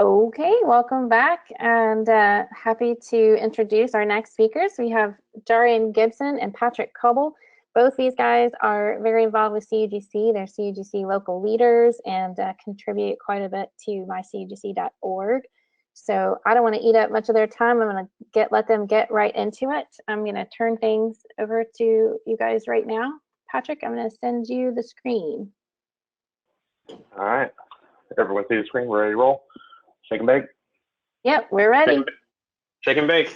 Okay, welcome back, and happy to introduce our next speakers. We have Jarian Gibson and Patrick Coble. Both these guys are very involved with CUGC. They're CUGC local leaders and contribute quite a bit to mycugc.org. So I don't want to eat up much of their time. I'm going to let them get right into it. I'm going to turn things over to you guys right now. Patrick, I'm going to send you the screen. All right. Everyone see the screen? We're ready to roll? Shake and bake? Yep, we're ready. Shake and bake.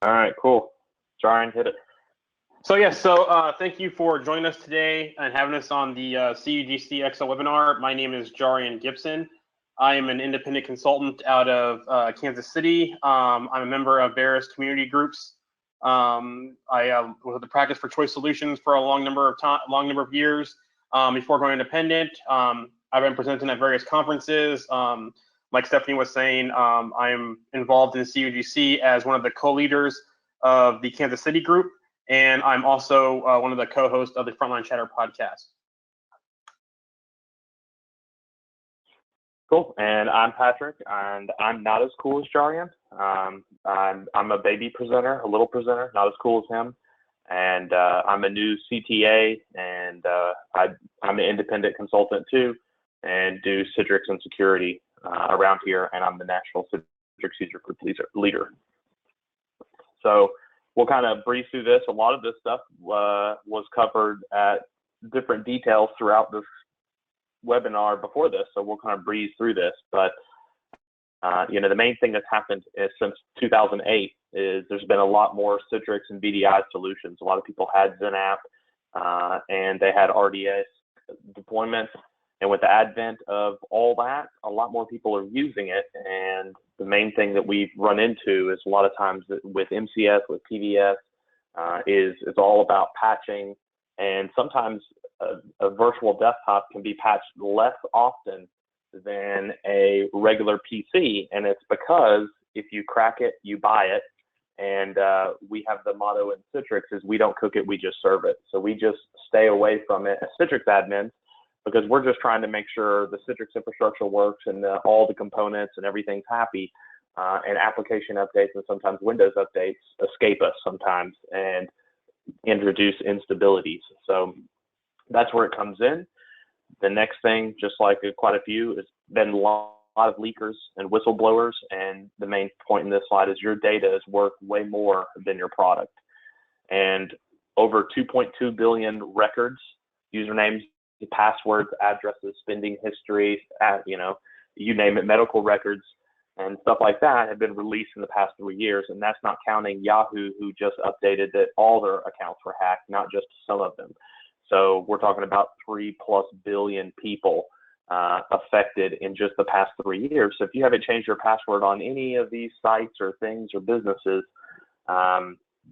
All right, cool. Jarian, hit it. So thank you for joining us today and having us on the CUGC XL webinar. My name is Jarian Gibson. I am an independent consultant out of Kansas City. I'm a member of various community groups. I was at the Practice for Choice Solutions for a long number of years. Before going independent, I've been presenting at various conferences. Like Stephanie was saying, I'm involved in CUGC as one of the co-leaders of the Kansas City group, and I'm also one of the co-hosts of the Frontline Chatter podcast. Cool. And I'm Patrick, and I'm not as cool as Jarian. I'm a baby presenter, a little presenter, not as cool as him. And I'm a new CTA, and I'm an independent consultant too, and do Citrix and security around here, and I'm the national Citrix user group leader. So we'll kind of breeze through this. A lot of this stuff was covered at different details throughout this webinar before this, so we'll kind of breeze through this. But the main thing that's happened is since 2008 is there's been a lot more Citrix and VDI solutions. A lot of people had XenApp and they had RDS deployments. And with the advent of all that, a lot more people are using it. And the main thing that we've run into is a lot of times with MCS, with PVS, is it's all about patching. And sometimes a virtual desktop can be patched less often than a regular PC. And it's because if you crack it, you buy it. And we have the motto in Citrix is we don't cook it, we just serve it. So we just stay away from it as Citrix admins because we're just trying to make sure the Citrix infrastructure works and all the components and everything's happy. And application updates and sometimes Windows updates escape us sometimes and introduce instabilities. So that's where it comes in. The next thing, just like quite a few, has been a lot of leakers and whistleblowers. And the main point in this slide is your data is worth way more than your product. And over 2.2 billion records, usernames, passwords, addresses, spending history, you name it, medical records and stuff like that have been released in the past 3 years. And that's not counting Yahoo, who just updated that all their accounts were hacked, not just some of them. So we're talking about 3+ billion people affected in just the past 3 years. So if you haven't changed your password on any of these sites or things or businesses,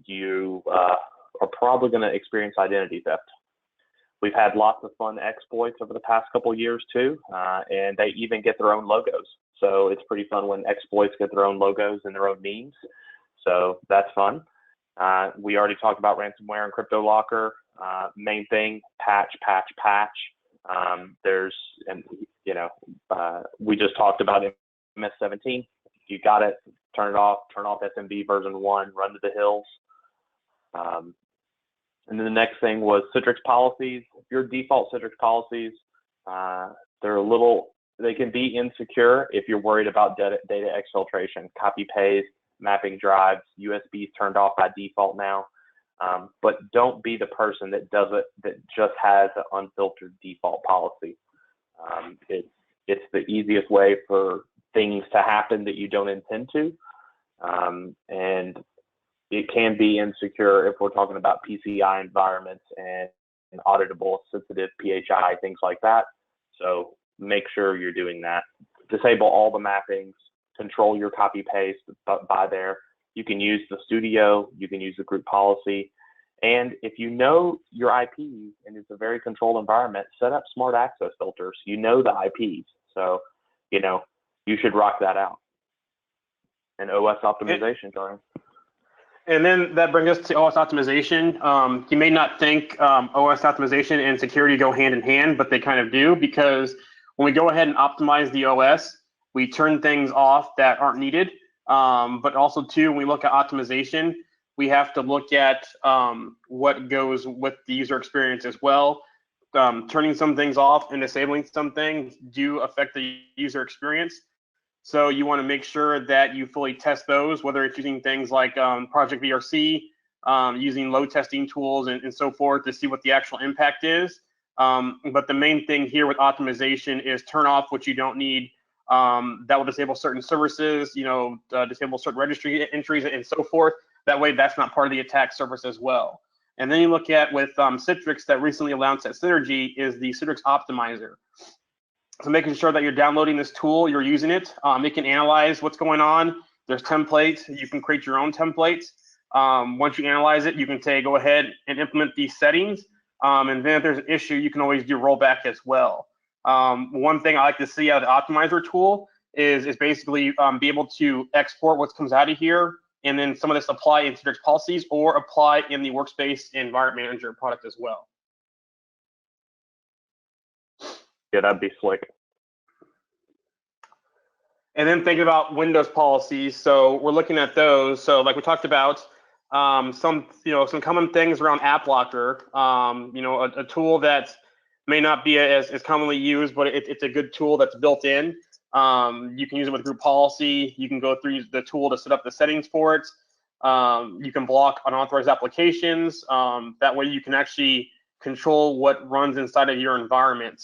you are probably going to experience identity theft. We've had lots of fun exploits over the past couple of years too, and they even get their own logos. So it's pretty fun when exploits get their own logos and their own memes. So that's fun. We already talked about ransomware and CryptoLocker. Main thing, patch. We just talked about MS-17. You got it, turn off SMB version 1, run to the hills. And then the next thing was Citrix policies. Your default Citrix policies, they can be insecure if you're worried about data exfiltration, copy paste, mapping drives, USBs turned off by default now. But don't be the person that does it, that just has an unfiltered default policy. It's the easiest way for things to happen that you don't intend to. And it can be insecure if we're talking about PCI environments and auditable, sensitive PHI, things like that. So make sure you're doing that. Disable all the mappings, control your copy paste by there. You can use the studio, you can use the group policy. And if you know your IPs and it's a very controlled environment, set up smart access filters. You know the IPs. So, you should rock that out. And OS optimization, Jarian. And then that brings us to OS optimization. You may not think OS optimization and security go hand in hand, but they kind of do, because when we go ahead and optimize the OS, we turn things off that aren't needed. But also too, when we look at optimization, we have to look at what goes with the user experience as well. Turning some things off and disabling some things do affect the user experience. So you want to make sure that you fully test those, whether it's using things like Project VRC, using load testing tools and so forth to see what the actual impact is. But the main thing here with optimization is turn off what you don't need. That will disable certain services, disable certain registry entries and so forth. That way, that's not part of the attack surface as well. And then you look at with Citrix that recently announced at Synergy is the Citrix Optimizer. So making sure that you're downloading this tool, you're using it. It can analyze what's going on. There's templates. You can create your own templates. Once you analyze it, you can say, go ahead and implement these settings. And then if there's an issue, you can always do rollback as well. One thing I like to see out of the Optimizer tool is basically be able to export what comes out of here, and then some of this apply in Citrix policies or apply in the Workspace Environment Manager product as well. Yeah, that'd be slick. And then thinking about Windows policies, so we're looking at those. So like we talked about, some common things around AppLocker, a tool that may not be as commonly used, but it's a good tool that's built in. You can use it with group policy. You can go through the tool to set up the settings for it. You can block unauthorized applications. That way you can actually control what runs inside of your environment.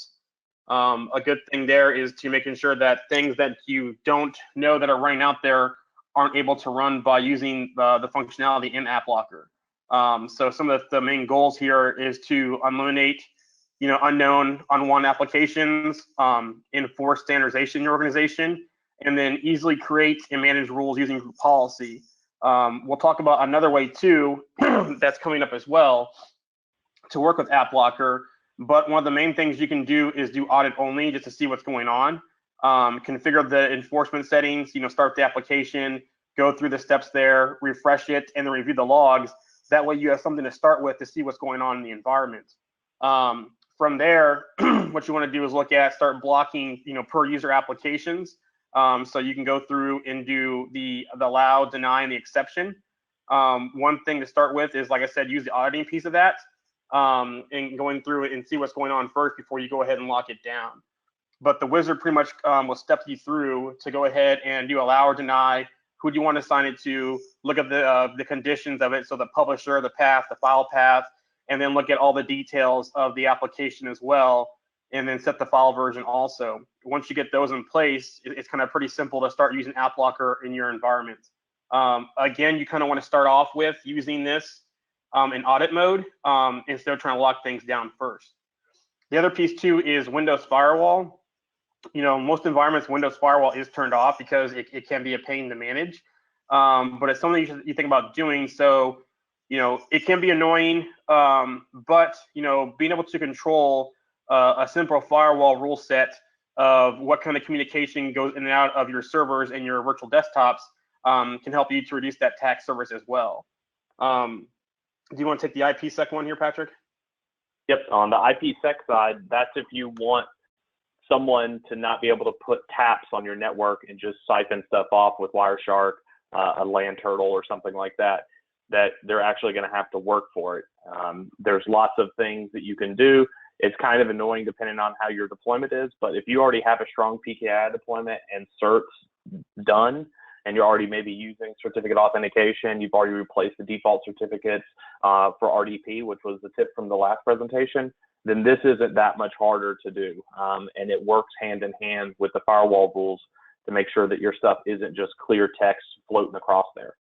A good thing there is to making sure that things that you don't know that are running out there aren't able to run by using the functionality in AppLocker. So some of the main goals here is to eliminate unknown, unwanted applications, enforce standardization in your organization, and then easily create and manage rules using group policy. We'll talk about another way too that's coming up as well to work with AppLocker. But one of the main things you can do is do audit only just to see what's going on. Configure the enforcement settings, start the application, go through the steps there, refresh it, and then review the logs. That way you have something to start with to see what's going on in the environment. From there, what you want to do is start blocking, per user applications. So you can go through and do the allow, deny, and the exception. One thing to start with is, like I said, use the auditing piece of that. And going through it and see what's going on first before you go ahead and lock it down. But the wizard pretty much will step you through to go ahead and do allow or deny, who do you want to assign it to, look at the conditions of it, so the publisher, the path, the file path, and then look at all the details of the application as well, and then set the file version also. Once you get those in place, it's kind of pretty simple to start using AppLocker in your environment. Again, you kind of want to start off with using this in audit mode instead of trying to lock things down first. The other piece too is Windows Firewall. Most environments, Windows Firewall is turned off because it can be a pain to manage. But it's something you think about doing. So, it can be annoying, but, being able to control a simple firewall rule set of what kind of communication goes in and out of your servers and your virtual desktops can help you to reduce that attack surface as well. Do you want to take the IPsec one here, Patrick? Yep, on the IPsec side, that's if you want someone to not be able to put taps on your network and just siphon stuff off with Wireshark, a LAN turtle or something like that, that they're actually going to have to work for it. There's lots of things that you can do. It's kind of annoying depending on how your deployment is, but if you already have a strong PKI deployment and certs done, and you're already maybe using certificate authentication, you've already replaced the default certificates for RDP, which was the tip from the last presentation, then this isn't that much harder to do. And it works hand in hand with the firewall rules to make sure that your stuff isn't just clear text floating across there.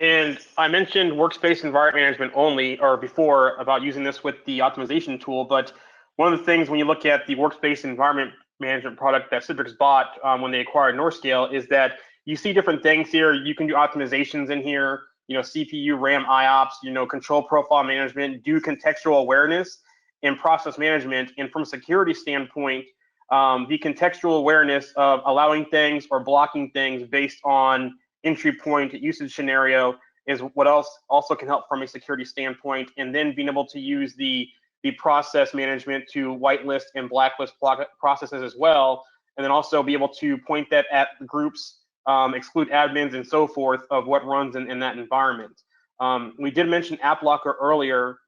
And I mentioned Workspace Environment Management only, or before, about using this with the optimization tool, but one of the things when you look at the Workspace Environment Management product that Citrix bought when they acquired Northscale is that you see different things here. You can do optimizations in here, CPU, RAM, IOPS, control profile management, do contextual awareness and process management. And from a security standpoint, the contextual awareness of allowing things or blocking things based on entry point usage scenario is what else also can help from a security standpoint. And then being able to use the the process management to whitelist and blacklist processes as well, and then also be able to point that at groups, exclude admins, and so forth of what runs in that environment. We did mention App Locker earlier.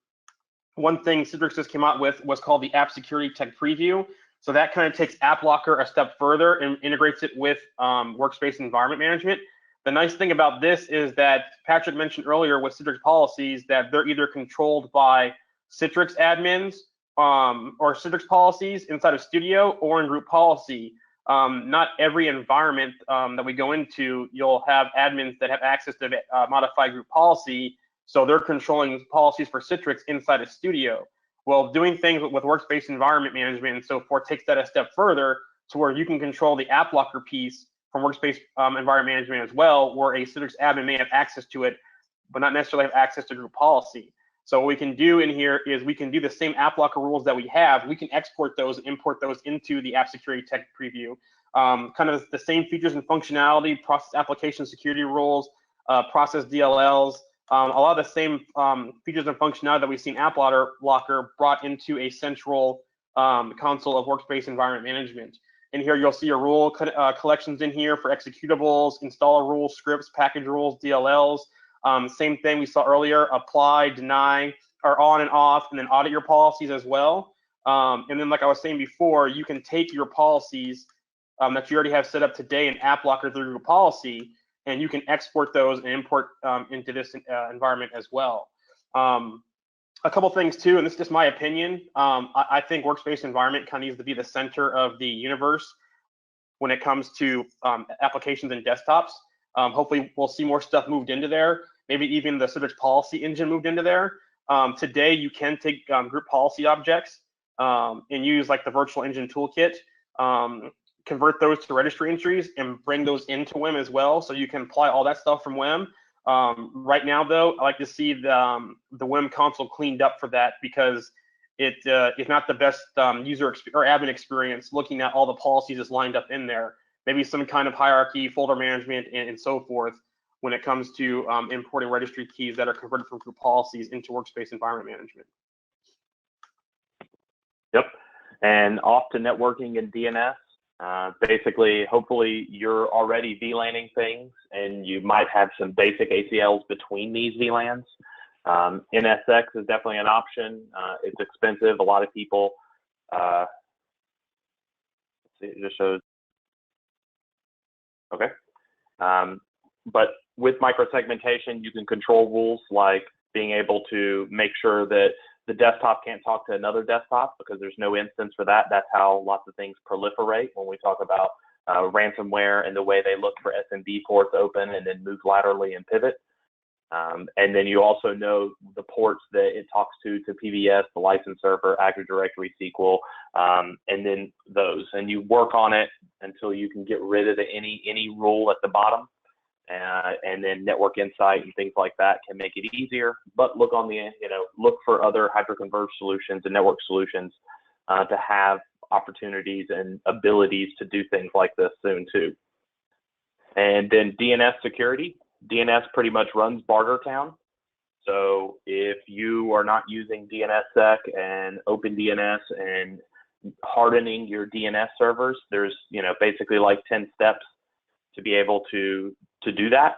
One thing Citrix just came out with was called the App Security Tech Preview. So that kind of takes App Locker a step further and integrates it with Workspace environment management. The nice thing about this is that Patrick mentioned earlier with Citrix policies that they're either controlled by Citrix admins or Citrix policies inside of Studio or in group policy. Not every environment that we go into, you'll have admins that have access to modified group policy, so they're controlling policies for Citrix inside of Studio. Well, doing things with Workspace environment management and so forth takes that a step further to where you can control the App Locker piece from Workspace environment management as well, where a Citrix admin may have access to it, but not necessarily have access to group policy. So what we can do in here is we can do the same App Locker rules that we have. We can export those and import those into the App Security Tech Preview. Kind of the same features and functionality, process application security rules, process DLLs, a lot of the same features and functionality that we've seen App Locker brought into a central console of Workspace environment management. And here you'll see your rule collections in here for executables, installer rules, scripts, package rules, DLLs. Same thing we saw earlier, apply, deny, or on and off, and then audit your policies as well. And then like I was saying before, you can take your policies that you already have set up today in App Locker through your policy, and you can export those and import into this environment as well. A couple things too, and this is just my opinion. I think Workspace environment kind of needs to be the center of the universe when it comes to applications and desktops. Hopefully we'll see more stuff moved into there. Maybe even the Citrix policy engine moved into there. Today you can take group policy objects and use like the virtual engine toolkit, convert those to registry entries and bring those into WIM as well. So you can apply all that stuff from WIM. Right now though, I like to see the WIM console cleaned up for that, because it's not the best user or admin experience looking at all the policies that's lined up in there. Maybe some kind of hierarchy, folder management, and so forth when it comes to importing registry keys that are converted from group policies into Workspace environment management. Yep, and off to networking and DNS. Basically, hopefully you're already VLANing things, and you might have some basic ACLs between these VLANs. NSX is definitely an option. It's expensive. A lot of people, let's see, it just shows. Okay. But with microsegmentation, you can control rules like being able to make sure that the desktop can't talk to another desktop, because there's no instance for that. That's how lots of things proliferate when we talk about ransomware and the way they look for SMB ports open and then move laterally and pivot. And then you also know the ports that it talks to PBS, the license server, Active Directory, SQL, and then those. And you work on it until you can get rid of any rule at the bottom. And then network insight and things like that can make it easier. But look on the, look for other hyperconverged solutions and network solutions to have opportunities and abilities to do things like this soon too. And then DNS security. DNS pretty much runs Bartertown. So if you are not using DNSSEC and OpenDNS and hardening your DNS servers, there's basically like 10 steps to be able to do that.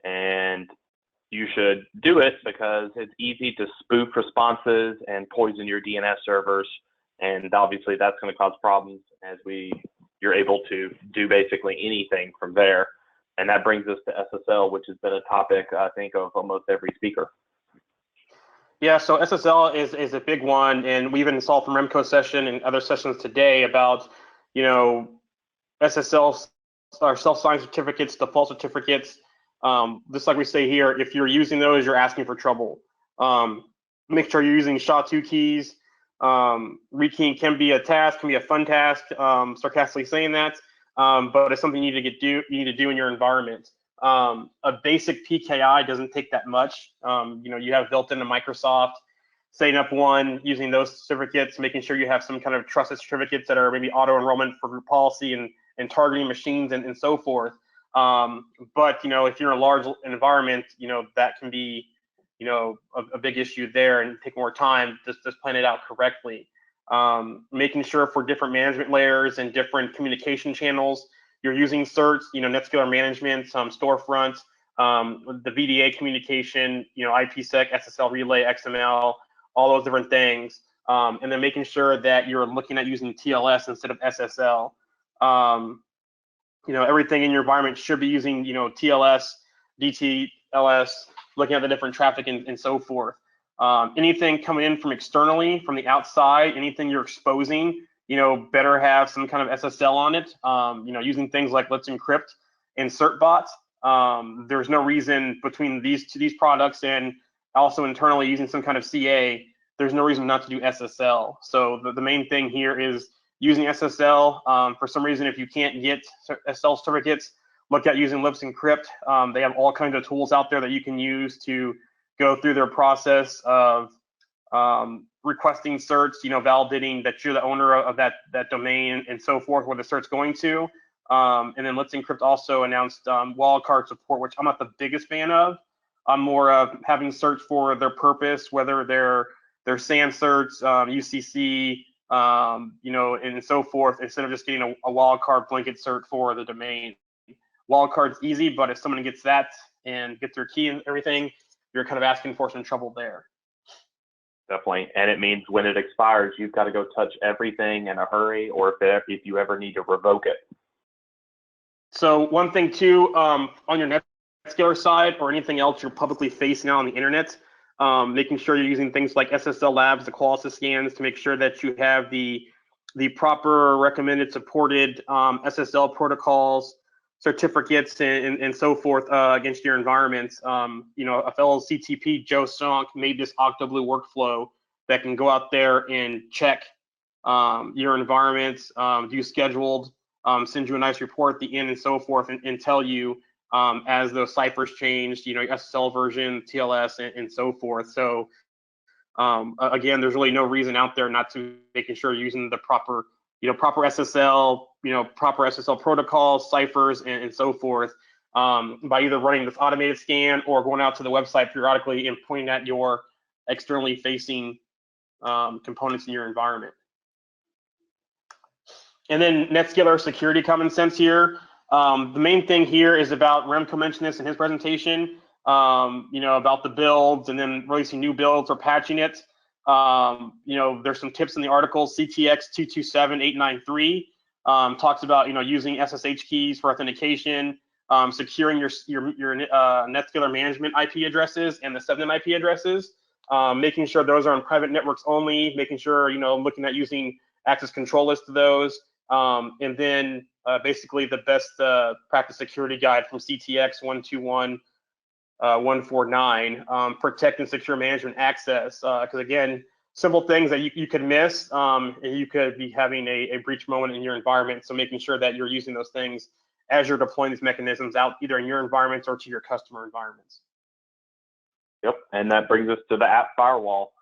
And you should do it because it's easy to spoof responses and poison your DNS servers. And obviously that's going to cause problems as you're able to do basically anything from there. And that brings us to SSL, which has been a topic, I think, of almost every speaker. Yeah, so SSL is a big one, and we even saw from Remco's session and other sessions today about, SSL or self-signed certificates, default certificates. Just like we say here, if you're using those, you're asking for trouble. Make sure you're using SHA-2 keys. Rekeying can be a task, can be a fun task. Sarcastically saying that. But it's something you need to do in your environment. A basic PKI doesn't take that much. You have built into Microsoft, setting up one, using those certificates, making sure you have some kind of trusted certificates that are maybe auto enrollment for group policy and targeting machines and so forth. But if you're in a large environment, that can be a big issue there and take more time. Just plan it out correctly. Making sure for different management layers and different communication channels, you're using certs, Netscaler management, storefront, the VDA communication, IPsec, SSL relay, XML, all those different things. And then making sure that you're looking at using TLS instead of SSL. Everything in your environment should be using, TLS, DTLS, looking at the different traffic and so forth. Anything coming in from externally, from the outside, anything you're exposing, better have some kind of SSL on it. Using things like Let's Encrypt and CertBot. There's no reason between these products and also internally using some kind of CA, there's no reason not to do SSL. So the main thing here is using SSL. For some reason, if you can't get SSL certificates, look at using Let's Encrypt. They have all kinds of tools out there that you can use to go through their process of requesting certs, validating that you're the owner of that domain and so forth, where the cert's going to. And then Let's Encrypt also announced wildcard support, which I'm not the biggest fan of. I'm more of having certs for their purpose, whether they're SAN certs, UCC, and so forth, instead of just getting a wildcard blanket cert for the domain. Wildcard's easy, but if someone gets that and gets their key and everything, you're kind of asking for some trouble there. Definitely, and it means when it expires, you've got to go touch everything in a hurry, or if you ever need to revoke it. So one thing too, on your Netscaler side or anything else you're publicly facing out on the internet, making sure you're using things like SSL Labs, the Qualys scans, to make sure that you have the proper recommended supported SSL protocols, certificates, and so forth against your environments. A fellow CTP, Joe Sonk, made this OctoBlue workflow that can go out there and check your environments, do scheduled, send you a nice report at the end and so forth, and tell you as those ciphers changed, your SSL version, TLS, and so forth. So again, there's really no reason out there not to making sure you're using the proper SSL, proper SSL protocols, ciphers, and so forth, by either running this automated scan or going out to the website periodically and pointing at your externally facing components in your environment. And then Netscaler security common sense here. The main thing here is about, Remco mentioned this in his presentation, about the builds and then releasing new builds or patching it. There's some tips in the article. CTX 227893 talks about using SSH keys for authentication, securing your Netscaler management IP addresses and the subnet IP addresses, making sure those are on private networks only, making sure looking at using access control lists to those, and then basically the best practice security guide from CTX 121149, protect and secure management access. Because again, simple things that you could miss, and you could be having a breach moment in your environment. So making sure that you're using those things as you're deploying these mechanisms out either in your environments or to your customer environments. Yep, and that brings us to the app firewall.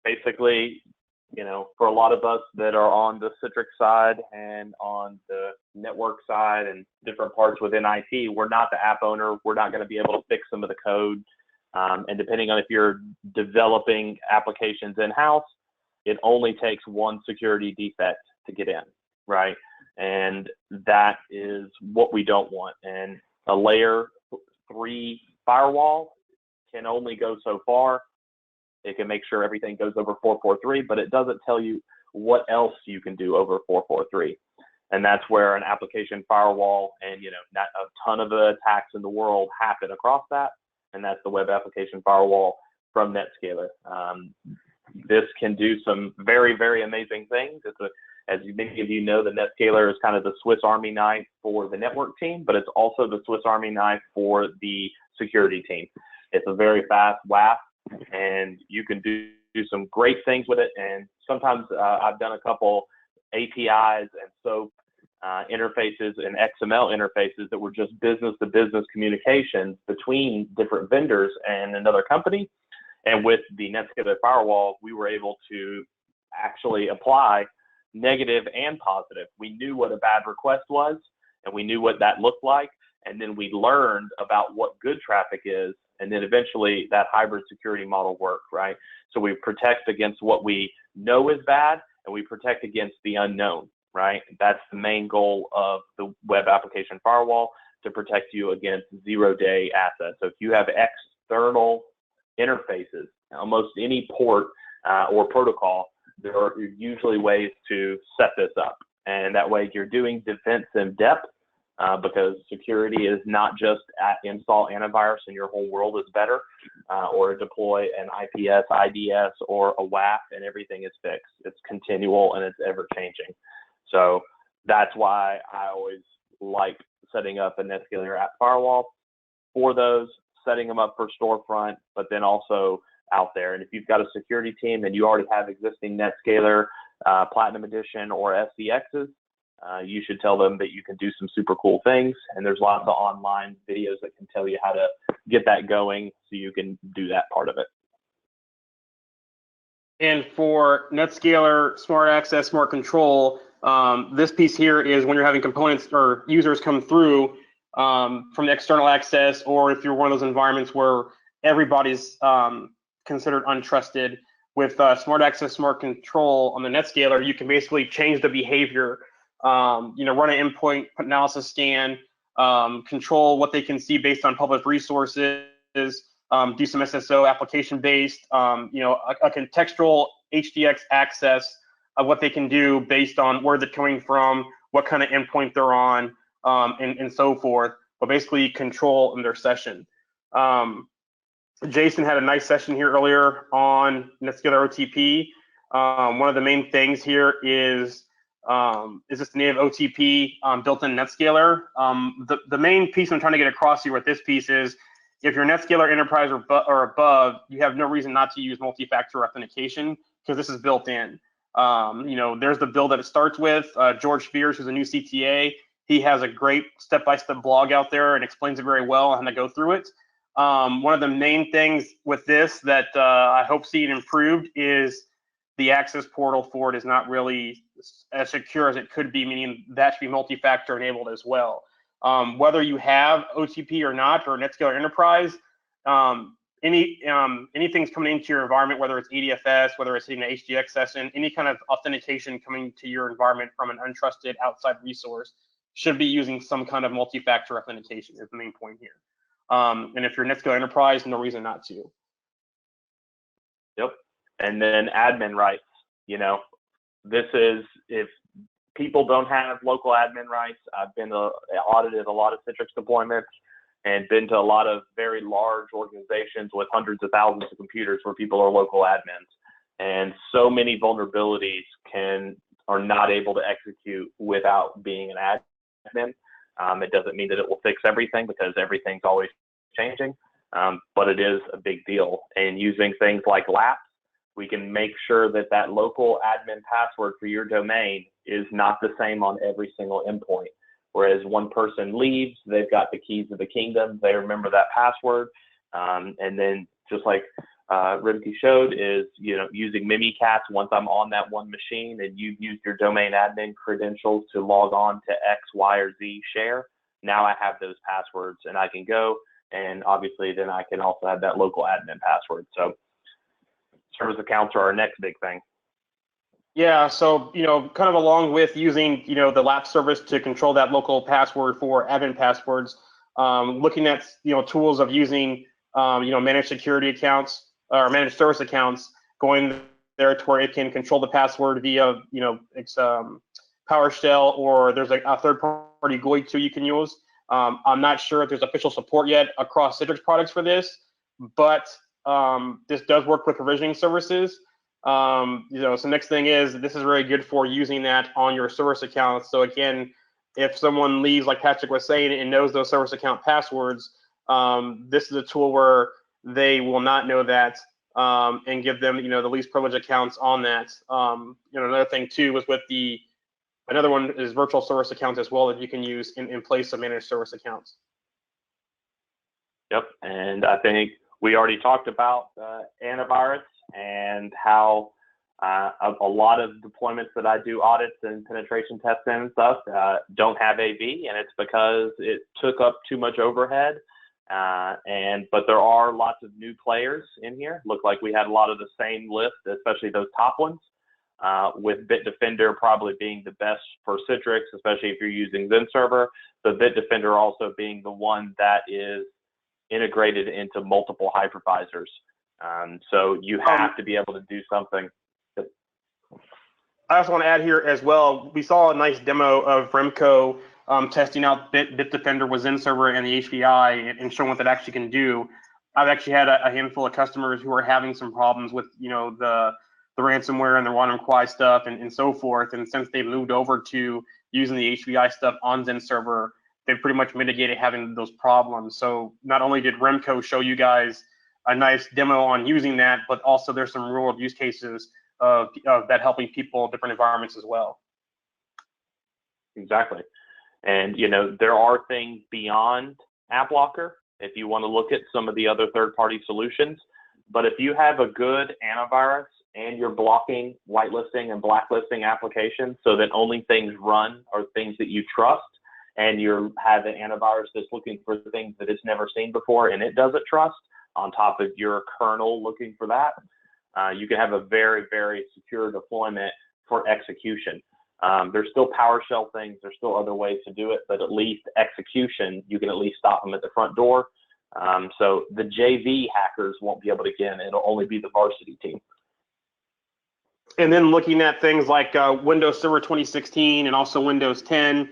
Basically, for a lot of us that are on the Citrix side and on the network side and different parts within IT, we're not the app owner. We're not going to be able to fix some of the code. And depending on if you're developing applications in-house, it only takes one security defect to get in, right? And that is what we don't want. And a layer 3 firewall can only go so far. It can make sure everything goes over 443, but it doesn't tell you what else you can do over 443. And that's where an application firewall and, not a ton of the attacks in the world happen across that. And that's the web application firewall from Netscaler. This can do some very, very amazing things. As many of you know, the Netscaler is kind of the Swiss Army knife for the network team, but it's also the Swiss Army knife for the security team. It's a very fast WAF, and you can do some great things with it. And sometimes I've done a couple APIs and SOAP interfaces and XML interfaces that were just business-to-business communications between different vendors and another company. And with the Netscaler firewall, we were able to actually apply negative and positive. We knew what a bad request was, and we knew what that looked like. And then we learned about what good traffic is And then eventually that hybrid security model worked, right? So we protect against what we know is bad, and we protect against the unknown, right? That's the main goal of the web application firewall, to protect you against zero-day assets. So if you have external interfaces, almost any port or protocol, there are usually ways to set this up. And that way you're doing defense in depth, because security is not just install antivirus and your whole world is better, or deploy an IPS, IDS, or a WAF and everything is fixed. It's continual and it's ever changing. So that's why I always like setting up a Netscaler app firewall for those, setting them up for storefront, but then also out there. And if you've got a security team and you already have existing Netscaler Platinum Edition or SCXs, you should tell them that you can do some super cool things. And there's lots of online videos that can tell you how to get that going so you can do that part of it. And for Netscaler Smart Access, Smart Control, this piece here is when you're having components or users come through from the external access, or if you're one of those environments where everybody's considered untrusted. With Smart Access, Smart Control on the Netscaler, you can basically change the behavior. Run an endpoint analysis scan, control what they can see based on public resources, do some SSO application-based, a contextual HDX access of what they can do based on where they're coming from, what kind of endpoint they're on, and so forth, but basically control in their session. Jason had a nice session here earlier on Netscaler OTP. One of the main things here is this native OTP built in Netscaler. The main piece I'm trying to get across here with this piece is, if you're Netscaler Enterprise or above, you have no reason not to use multi-factor authentication, because this is built in. There's the build that it starts with. George Spears, who's a new CTA, he has a great step-by-step blog out there and explains it very well and how to go through it. One of the main things with this that I hope seeing improved is the access portal for it is not really as secure as it could be, meaning that should be multi-factor enabled as well. Whether you have OTP or not, or Netscaler Enterprise, anything's coming into your environment, whether it's ADFS, whether it's in an HDX session, any kind of authentication coming to your environment from an untrusted outside resource should be using some kind of multi-factor authentication is the main point here. And if you're Netscaler Enterprise, no reason not to. Yep. And then admin rights. This is, if people don't have local admin rights, I've been audited a lot of Citrix deployments and been to a lot of very large organizations with hundreds of thousands of computers where people are local admins. And so many vulnerabilities are not able to execute without being an admin. It doesn't mean that it will fix everything, because everything's always changing, but it is a big deal. And using things like LAPS, we can make sure that that local admin password for your domain is not the same on every single endpoint. Whereas one person leaves, they've got the keys of the kingdom, they remember that password, and then just like Rimke showed, is using Mimikatz. Once I'm on that one machine and you've used your domain admin credentials to log on to X, Y, or Z share, now I have those passwords and I can go, and obviously then I can also have that local admin password. So service accounts are our next big thing. Yeah, so kind of along with using the LAPS service to control that local password for admin passwords, looking at tools of using managed security accounts or managed service accounts, going there to where it can control the password via it's PowerShell, or there's a third-party GUI tool you can use. I'm not sure if there's official support yet across Citrix products for this, but this does work with provisioning services. So next thing is, this is really good for using that on your service accounts. So again, if someone leaves, like Patrick was saying, and knows those service account passwords, this is a tool where they will not know that, and give them the least privileged accounts on that. Another thing too was with another one is virtual service accounts as well, that you can use in place of managed service accounts. Yep, and I think we already talked about antivirus and how a lot of deployments that I do audits and penetration testing and stuff don't have AV, and it's because it took up too much overhead But there are lots of new players in here. Look like we had a lot of the same list, especially those top ones, with Bitdefender probably being the best for Citrix, especially if you're using XenServer. But Bitdefender also being the one that is integrated into multiple hypervisors. So you have to be able to do something. I also want to add here as well, we saw a nice demo of Remco testing out Bitdefender with XenServer and the HVI and showing what that actually can do. I've actually had a handful of customers who are having some problems with, the ransomware and the WannaCry stuff and so forth. And since they've moved over to using the HVI stuff on XenServer, they've pretty much mitigated having those problems. So not only did Remco show you guys a nice demo on using that, but also there's some real world use cases of that helping people different environments as well. Exactly. And, there are things beyond AppLocker if you want to look at some of the other third-party solutions. But if you have a good antivirus and you're blocking whitelisting and blacklisting applications so that only things run are things that you trust, and you have an antivirus that's looking for things that it's never seen before and it doesn't trust, on top of your kernel looking for that, you can have a very, very secure deployment for execution. There's still PowerShell things, there's still other ways to do it, but at least execution, you can at least stop them at the front door. So the JV hackers won't be able to get in, it'll only be the varsity team. And then looking at things like Windows Server 2016 and also Windows 10,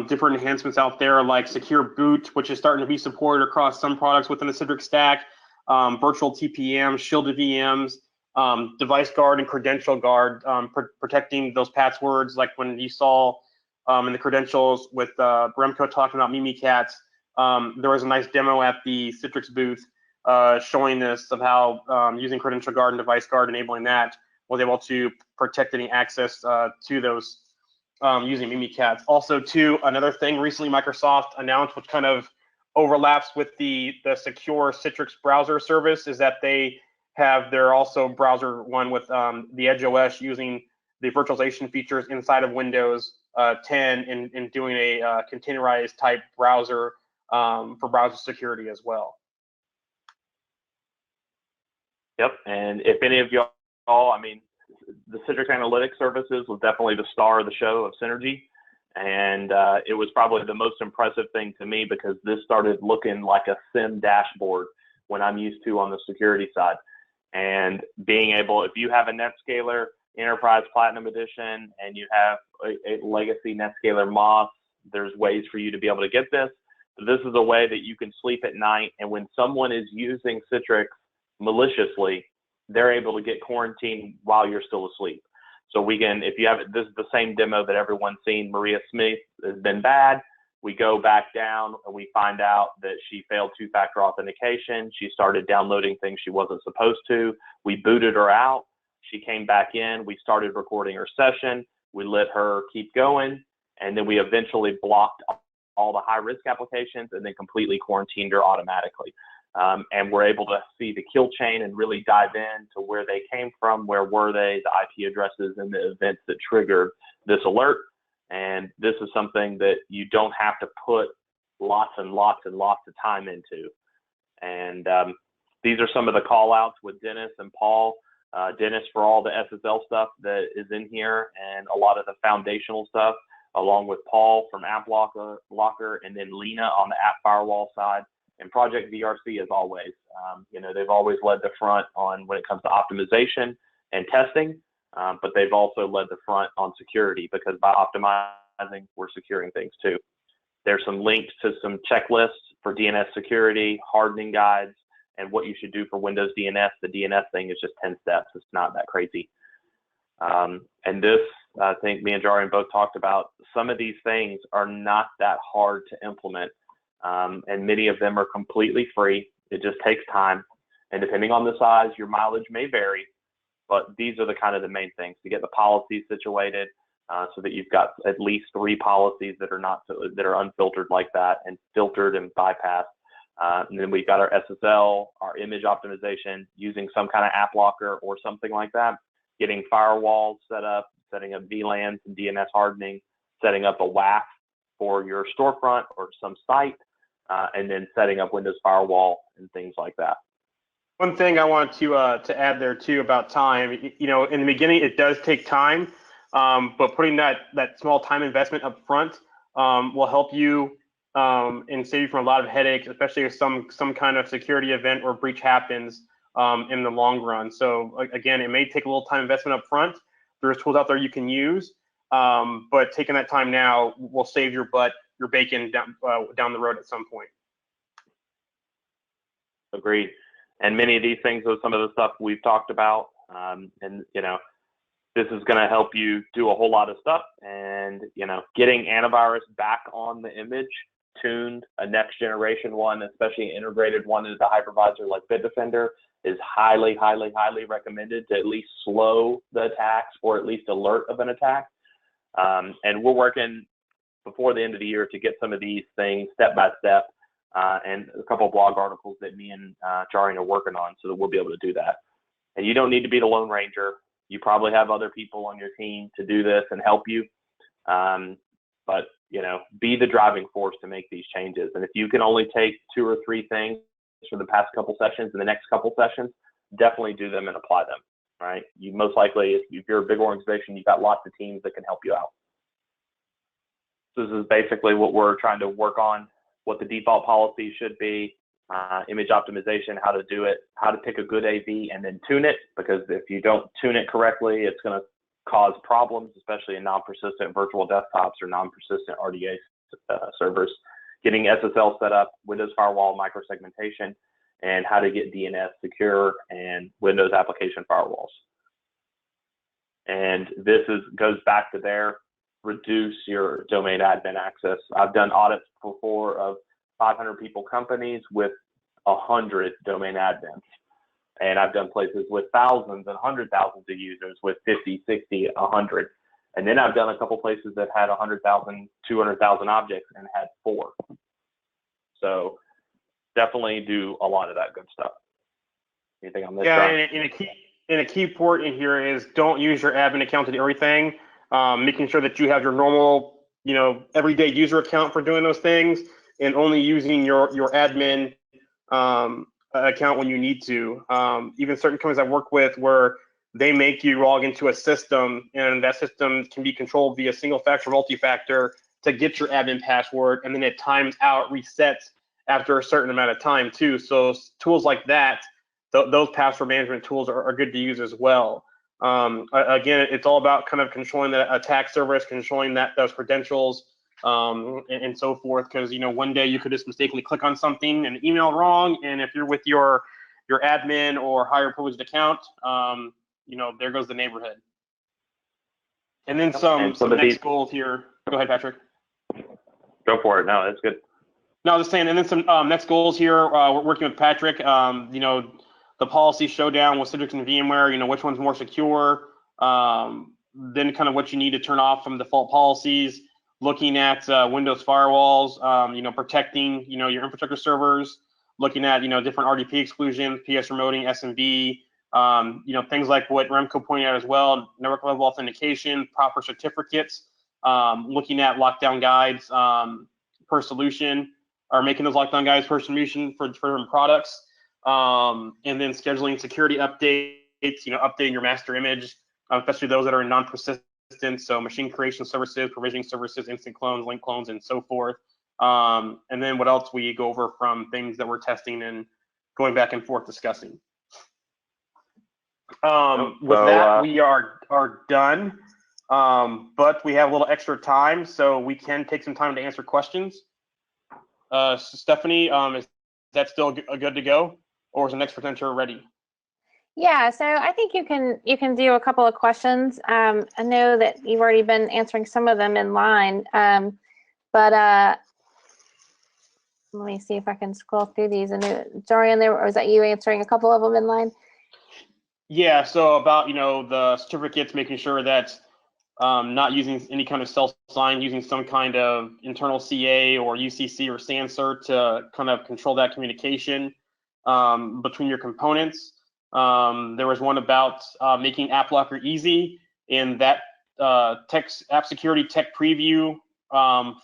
different enhancements out there like Secure Boot, which is starting to be supported across some products within the Citrix stack, virtual TPM, shielded VMs, device guard and credential guard, protecting those passwords, like when you saw in the credentials with Remco talking about Mimikatz. There was a nice demo at the Citrix booth showing this of how using credential guard and device guard, enabling that, was able to protect any access to those using Mimikatz. Also, too, another thing recently Microsoft announced, which kind of overlaps with the secure Citrix browser service, is that they have their also browser one with the Edge OS using the virtualization features inside of Windows 10 and doing a containerized type browser for browser security as well. Yep, and if any of y'all, the Citrix Analytics Services was definitely the star of the show of Synergy. And it was probably the most impressive thing to me because this started looking like a SIM dashboard when I'm used to on the security side. And being able, if you have a Netscaler Enterprise Platinum Edition and you have a legacy Netscaler Moss, there's ways for you to be able to get this. This is a way that you can sleep at night. And when someone is using Citrix maliciously, they're able to get quarantined while you're still asleep. So we can, if you have, this is the same demo that everyone's seen. Maria Smith has been bad. We go back down and we find out that she failed two-factor authentication. She started downloading things she wasn't supposed to. We booted her out. She came back in. We started recording her session. We let her keep going. And then we eventually blocked all the high-risk applications and then completely quarantined her automatically. And we're able to see the kill chain and really dive into where they came from, where were they, the IP addresses, and the events that triggered this alert. And this is something that you don't have to put lots and lots and lots of time into. And these are some of the call outs with Dennis and Paul. Dennis for all the SSL stuff that is in here and a lot of the foundational stuff, along with Paul from AppLocker, and then Lena on the App Firewall side. And Project VRC, as always, they've always led the front on when it comes to optimization and testing, but they've also led the front on security because by optimizing, we're securing things too. There's some links to some checklists for DNS security, hardening guides, and what you should do for Windows DNS. The DNS thing is just 10 steps. It's not that crazy. And this, I think me and Jarian both talked about, some of these things are not that hard to implement. And many of them are completely free. It just takes time. And depending on the size, your mileage may vary, but these are the kind of the main things to get the policies situated so that you've got at least 3 policies that are unfiltered like that and filtered and bypassed. And then we've got our SSL, our image optimization using some kind of app locker or something like that, getting firewalls set up, setting up VLANs and DNS hardening, setting up a WAF for your storefront or some site, and then setting up Windows Firewall and things like that. One thing I want to add there too about time, in the beginning it does take time, but putting that small time investment up front will help you and save you from a lot of headaches, especially if some kind of security event or breach happens in the long run. So again, it may take a little time investment up front. There's tools out there you can use, but taking that time now will save your bacon down the road at some point. Agreed. And many of these things are some of the stuff we've talked about. And, this is going to help you do a whole lot of stuff. And, getting antivirus back on the image, tuned, a next generation one, especially an integrated one into the hypervisor like Bitdefender, is highly, highly, highly recommended to at least slow the attacks or at least alert of an attack. And we're working before the end of the year to get some of these things step by step. And a couple of blog articles that me and Jarian are working on so that we'll be able to do that. And you don't need to be the Lone Ranger. You probably have other people on your team to do this and help you. But, be the driving force to make these changes. And if you can only take 2 or 3 things from the past couple sessions and the next couple sessions, definitely do them and apply them, right? You most likely, if you're a big organization, you've got lots of teams that can help you out. So this is basically what we're trying to work on, what the default policy should be, image optimization, how to do it, how to pick a good AV and then tune it, because if you don't tune it correctly, it's going to cause problems, especially in non-persistent virtual desktops or non-persistent RDA servers. Getting SSL set up, Windows Firewall microsegmentation, and how to get DNS secure and Windows Application Firewalls. And this goes back to there. Reduce your domain admin access. I've done audits before of 500 people companies with 100 domain admins. And I've done places with thousands and hundred thousands of users with 50, 60, 100. And then I've done a couple places that had 100,000, 200,000 objects and had 4. So definitely do a lot of that good stuff. Anything on this? Yeah, and a key point in here is don't use your admin account to do everything. Making sure that you have your normal, everyday user account for doing those things, and only using your admin account when you need to. Even certain companies I work with where they make you log into a system, and that system can be controlled via single-factor, multi-factor to get your admin password, and then it times out, resets after a certain amount of time too. So tools like that, those password management tools are good to use as well. Again, it's all about kind of controlling the attack surface, controlling those credentials, and so forth. Because one day you could just mistakenly click on something and email wrong, and if you're with your admin or higher privileged account, there goes the neighborhood. And then some next goals here. Go ahead, Patrick. Go for it. No, that's good. No, I was just saying, and then some next goals here. We're working with Patrick. The policy showdown with Citrix and VMware, which one's more secure, then kind of what you need to turn off from default policies, looking at Windows firewalls, protecting, your infrastructure servers, looking at, different RDP exclusions, PS remoting, SMB, things like what Remco pointed out as well, network level authentication, proper certificates, looking at lockdown guides per solution, or making those lockdown guides per solution for different products. And then scheduling security updates, updating your master image, especially those that are non-persistent, so machine creation services, provisioning services, instant clones, link clones, and so forth. And then what else we go over from things that we're testing and going back and forth discussing. With that, we are done, but we have a little extra time, so we can take some time to answer questions. Stephanie, is that still good to go? Or is the next presenter ready? Yeah, so I think you can do a couple of questions. I know that you've already been answering some of them in line, but let me see if I can scroll through these. And Jarian, or was that you answering a couple of them in line? Yeah, so about the certificates, making sure that not using any kind of self-sign, using some kind of internal CA or UCC or SANCERT to kind of control that communication between your components. There was one about making AppLocker easy, and that app security tech preview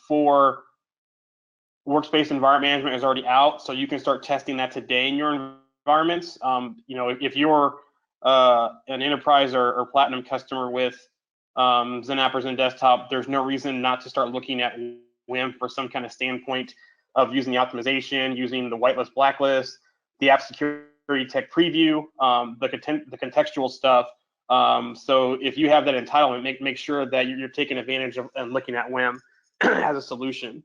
for Workspace environment management is already out, so you can start testing that today in your environments. If you're an enterprise or platinum customer with XenAppers and desktop, there's no reason not to start looking at WIM for some kind of standpoint of using the optimization, using the whitelist, blacklist, the app security tech preview, the contextual stuff. So if you have that entitlement, make sure that you're taking advantage of and looking at WIM as a solution.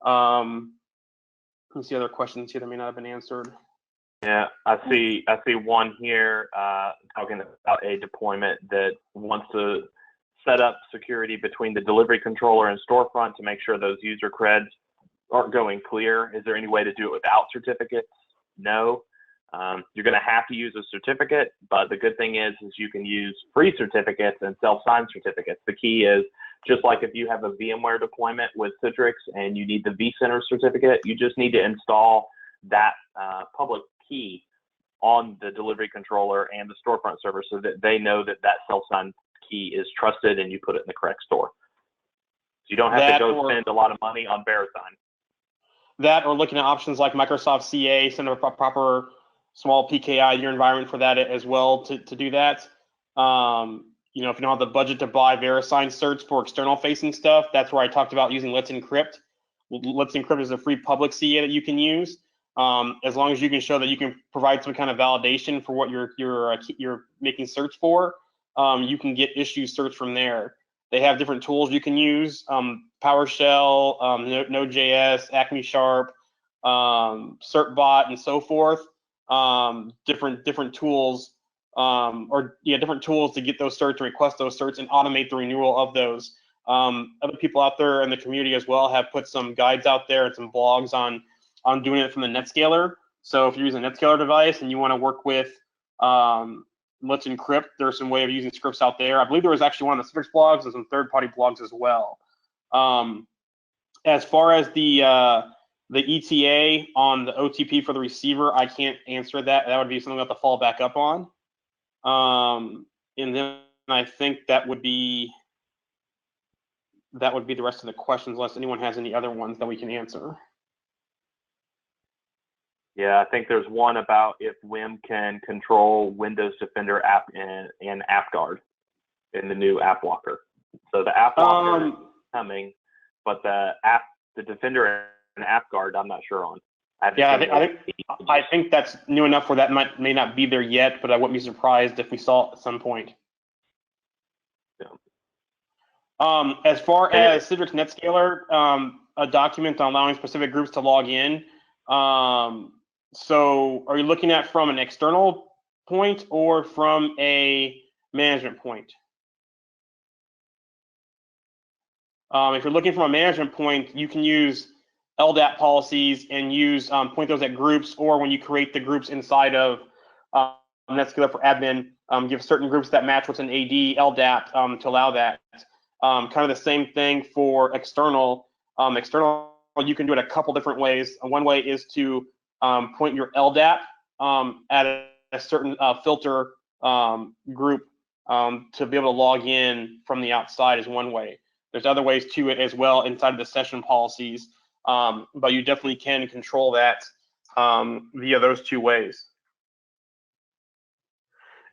Let's see other questions here that may not have been answered. Yeah, I see one here talking about a deployment that wants to set up security between the delivery controller and storefront to make sure those user creds aren't going clear. Is there any way to do it without certificates? No. You're going to have to use a certificate, but the good thing is you can use free certificates and self-signed certificates. The key is, just like if you have a VMware deployment with Citrix and you need the vCenter certificate, you just need to install that public key on the delivery controller and the storefront server so that they know that that self-signed key is trusted and you put it in the correct store. So you don't have to go spend a lot of money on VeriSign. That, or looking at options like Microsoft CA, send a proper small PKI in your environment for that as well to do that. If you don't have the budget to buy VeriSign certs for external facing stuff, that's where I talked about using Let's Encrypt. Let's Encrypt is a free public CA that you can use. As long as you can show that you can provide some kind of validation for what you're making certs for, you can get issues searched from there. They have different tools you can use, PowerShell, Node.js, Acme Sharp, CertBot, and so forth. Different tools, different tools to get those certs and request those certs and automate the renewal of those. Other people out there in the community as well have put some guides out there and some blogs on doing it from the Netscaler. So if you're using a Netscaler device and you want to work with Let's Encrypt, there's some way of using scripts out there. I believe there was actually one of the Citrix blogs and some third-party blogs as well. As far as the ETA on the OTP for the receiver, I can't answer that. That would be something we have to follow back up on. And then I think that would be the rest of the questions, unless anyone has any other ones that we can answer. Yeah, I think there's one about if WIM can control Windows Defender app in AppGuard in the new App Locker. So the App Locker is coming, but the Defender and AppGuard, I'm not sure on. I think that's new enough where that may not be there yet, but I wouldn't be surprised if we saw it at some point. Yeah. As far as Citrix Netscaler, a document on allowing specific groups to log in. So are you looking at from an external point or from a management point? If you're looking from a management point, you can use LDAP policies and use point those at groups, or when you create the groups inside of Netscaler for admin, give certain groups that match what's an AD LDAP to allow that. Kind of the same thing for external. External, you can do it a couple different ways. One way is to point your LDAP at a certain filter group to be able to log in from the outside is one way. There's other ways to it as well inside of the session policies, but you definitely can control that via those two ways.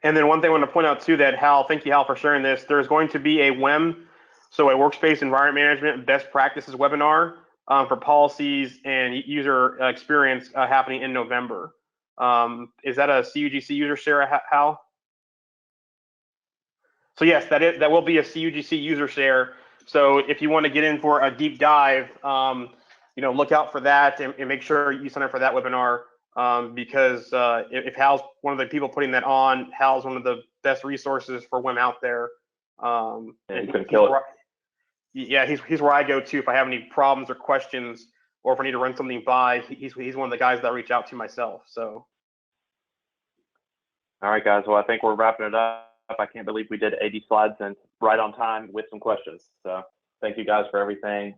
And then one thing I want to point out too, that Hal, thank you Hal for sharing this, there's going to be a WEM, so a Workspace Environment Management Best Practices webinar for policies and user experience happening in November. Is that a CUGC user share, Hal? So yes, that will be a CUGC user share. So if you want to get in for a deep dive, look out for that and make sure you sign up for that webinar because if Hal's one of the people putting that on, Hal's one of the best resources for WIM out there. And he's gonna kill it. Yeah, he's where I go to if I have any problems or questions, or if I need to run something by. He's one of the guys that I reach out to myself. So. All right, guys. Well, I think we're wrapping it up. I can't believe we did 80 slides and right on time with some questions. So thank you guys for everything,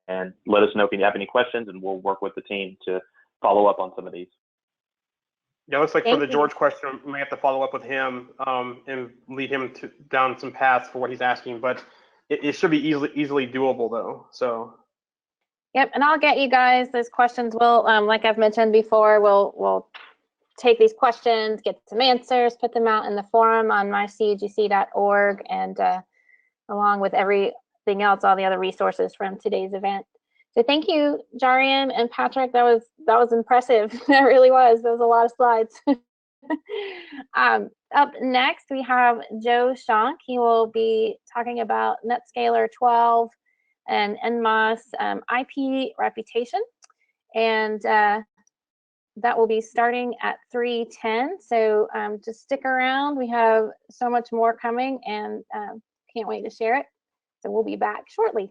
and let us know if you have any questions, and we'll work with the team to follow up on some of these. Yeah, looks like for the George question, we may have to follow up with him and lead him down some paths for what he's asking, but it should be easily doable though. So. Yep, and I'll get you guys those questions. We'll, like I've mentioned before, we'll take these questions, get some answers, put them out in the forum on mycugc.org, and along with everything else, all the other resources from today's event. So thank you, Jarian and Patrick. That was impressive. That really was. There was a lot of slides. Up next, we have Joe Shonk. He will be talking about Netscaler 12 and NMOS IP reputation. And that will be starting at 3:10. So just stick around. We have so much more coming, and can't wait to share it. So we'll be back shortly.